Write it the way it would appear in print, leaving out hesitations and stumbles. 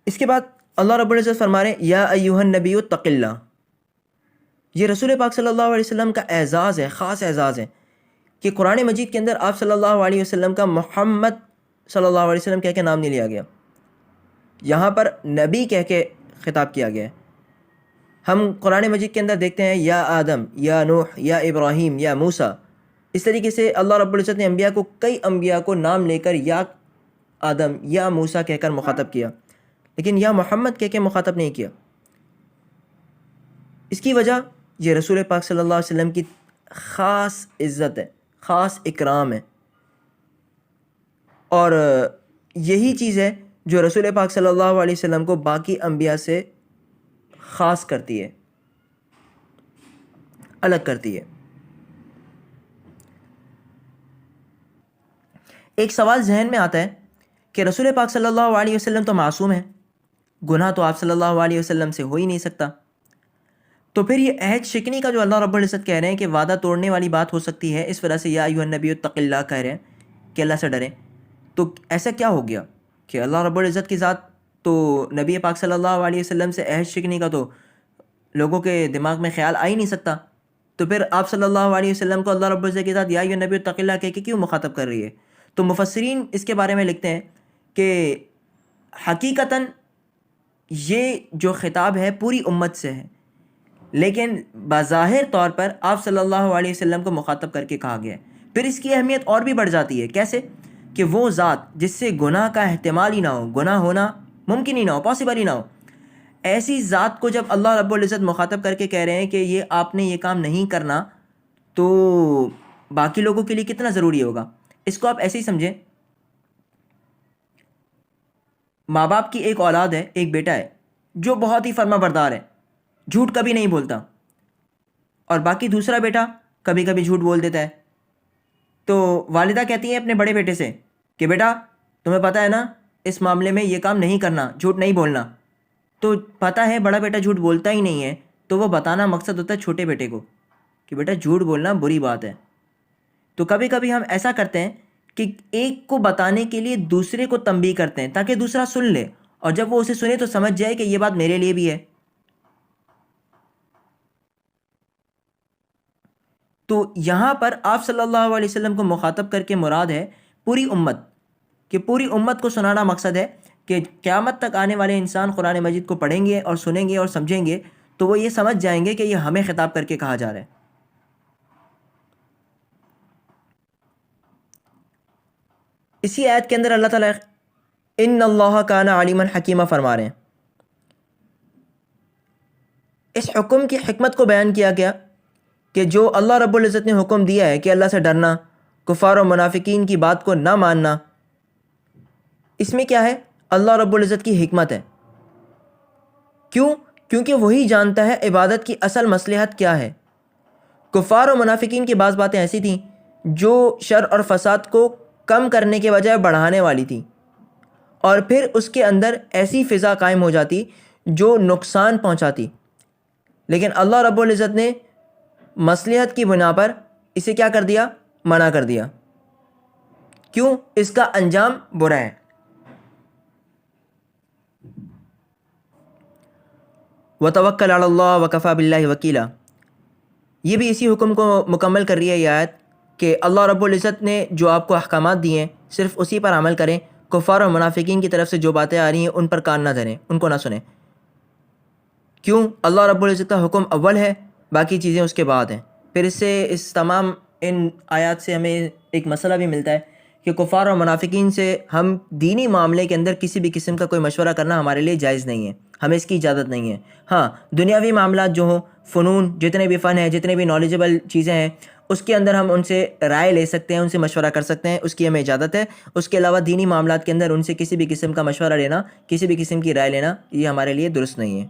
اس کے بعد اللہ رب العزت فرما رہے ہیں یا ایھا النبی اتق اللہ. یہ رسول پاک صلی اللہ علیہ وسلم کا اعزاز ہے، خاص اعزاز ہے کہ قرآن مجید کے اندر آپ صلی اللہ علیہ وسلم کا محمد صلی اللہ علیہ وسلم کہہ کے نام نہیں لیا گیا، یہاں پر نبی کہہ کے خطاب کیا گیا ہے. ہم قرآن مجید کے اندر دیکھتے ہیں یا آدم، یا نوح، یا ابراہیم، یا موسیٰ. اس طریقے سے اللہ رب العزت نے انبیاء کو، کئی انبیاء کو نام لے کر یا آدم یا موسیٰ کہہ کر مخاطب کیا، لیکن یا محمد کہہ کے مخاطب نہیں کیا. اس کی وجہ یہ رسول پاک صلی اللہ علیہ وسلم کی خاص عزت ہے، خاص اکرام ہے، اور یہی چیز ہے جو رسول پاک صلی اللہ علیہ وسلم کو باقی انبیاء سے خاص کرتی ہے، الگ کرتی ہے. ایک سوال ذہن میں آتا ہے کہ رسول پاک صلی اللہ علیہ وسلم تو معصوم ہیں، گناہ تو آپ صلی اللہ علیہ وسلم سے ہو ہی نہیں سکتا، تو پھر یہ عہد شکنی کا جو اللہ رب العزت کہہ رہے ہیں کہ وعدہ توڑنے والی بات ہو سکتی ہے، اس وجہ سے یا ایھا النبی اتق اللہ کہہ رہے ہیں کہ اللہ سے ڈریں، تو ایسا کیا ہو گیا کہ اللہ رب العزت کی ذات تو نبی پاک صلی اللہ علیہ وسلم سے عہد شکنی کا تو لوگوں کے دماغ میں خیال آ ہی نہیں سکتا، تو پھر آپ صلی اللہ علیہ وسلم کو اللہ رب العزت کی ذات یا ایھا النبی اتق اللہ کہہ کے کیوں مخاطب کر رہی ہے؟ تو مفسرین اس کے بارے میں لکھتے ہیں کہ حقیقتاً یہ جو خطاب ہے پوری امت سے ہے، لیکن بظاہر طور پر آپ صلی اللہ علیہ وسلم کو مخاطب کر کے کہا گیا ہے. پھر اس کی اہمیت اور بھی بڑھ جاتی ہے. کیسے؟ کہ وہ ذات جس سے گناہ کا احتمال ہی نہ ہو، گناہ ہونا ممکن ہی نہ ہو، پاسبل ہی نہ ہو، ایسی ذات کو جب اللہ رب العزت مخاطب کر کے کہہ رہے ہیں کہ یہ آپ نے یہ کام نہیں کرنا، تو باقی لوگوں کے لیے کتنا ضروری ہوگا. اس کو آپ ایسے ہی سمجھیں، ماں باپ کی ایک اولاد ہے، ایک بیٹا ہے جو بہت ہی فرما بردار ہے، جھوٹ کبھی نہیں بولتا، اور باقی دوسرا بیٹا کبھی کبھی جھوٹ بول دیتا ہے. تو والدہ کہتی ہیں اپنے بڑے بیٹے سے کہ بیٹا تمہیں پتہ ہے نا اس معاملے میں یہ کام نہیں کرنا، جھوٹ نہیں بولنا. تو پتہ ہے بڑا بیٹا جھوٹ بولتا ہی نہیں ہے، تو وہ بتانا مقصد ہوتا ہے چھوٹے بیٹے کو کہ بیٹا جھوٹ بولنا بری بات ہے. تو کبھی کبھی ہم ایسا کرتے ہیں کہ ایک کو بتانے کے لیے دوسرے کو تنبیہ کرتے ہیں تاکہ دوسرا سن لے، اور جب وہ اسے سنے تو سمجھ جائے کہ یہ بات میرے لیے بھی ہے. تو یہاں پر آپ صلی اللہ علیہ وسلم کو مخاطب کر کے مراد ہے پوری امت، کہ پوری امت کو سنانا مقصد ہے کہ قیامت تک آنے والے انسان قرآن مجید کو پڑھیں گے اور سنیں گے اور سمجھیں گے تو وہ یہ سمجھ جائیں گے کہ یہ ہمیں خطاب کر کے کہا جا رہا ہے. اسی آیت کے اندر اللہ تعالیٰ ان اللہ کان علیما حکیما فرما رہے ہیں. اس حکم کی حکمت کو بیان کیا گیا کہ جو اللہ رب العزت نے حکم دیا ہے کہ اللہ سے ڈرنا، کفار و منافقین کی بات کو نہ ماننا، اس میں کیا ہے؟ اللہ رب العزت کی حکمت ہے. کیوں؟ کیونکہ وہی جانتا ہے عبادت کی اصل مصلحت کیا ہے. کفار و منافقین کی بعض باتیں ایسی تھیں جو شر اور فساد کو کم کرنے کے بجائے بڑھانے والی تھیں، اور پھر اس کے اندر ایسی فضا قائم ہو جاتی جو نقصان پہنچاتی، لیکن اللہ رب العزت نے مصلحت کی بنا پر اسے کیا کر دیا؟ منع کر دیا. کیوں؟ اس کا انجام برا ہے. وَتَوَكَّلْ عَلَى اللَّهِ وَكَفَى بِاللَّهِ وَكِيلًا، یہ بھی اسی حکم کو مکمل کر رہی ہے یہ آیت کہ اللہ رب العزت نے جو آپ کو احکامات دیے ہیں صرف اسی پر عمل کریں، کفار و منافقین کی طرف سے جو باتیں آ رہی ہیں ان پر کان نہ دھریں، ان کو نہ سنیں. کیوں؟ اللہ رب العزت کا حکم اول ہے، باقی چیزیں اس کے بعد ہیں. پھر اس تمام ان آیات سے ہمیں ایک مسئلہ بھی ملتا ہے کہ کفار و منافقین سے ہم دینی معاملے کے اندر کسی بھی قسم کا کوئی مشورہ کرنا ہمارے لیے جائز نہیں ہے، ہمیں اس کی اجازت نہیں ہے. ہاں، دنیاوی معاملات جو ہوں، فنون، جتنے بھی فن ہیں، جتنے بھی نالجبل چیزیں ہیں، اس کے اندر ہم ان سے رائے لے سکتے ہیں، ان سے مشورہ کر سکتے ہیں، اس کی ہمیں اجازت ہے. اس کے علاوہ دینی معاملات کے اندر ان سے کسی بھی قسم کا مشورہ لینا، کسی بھی قسم کی رائے لینا، یہ ہمارے لیے درست نہیں ہے.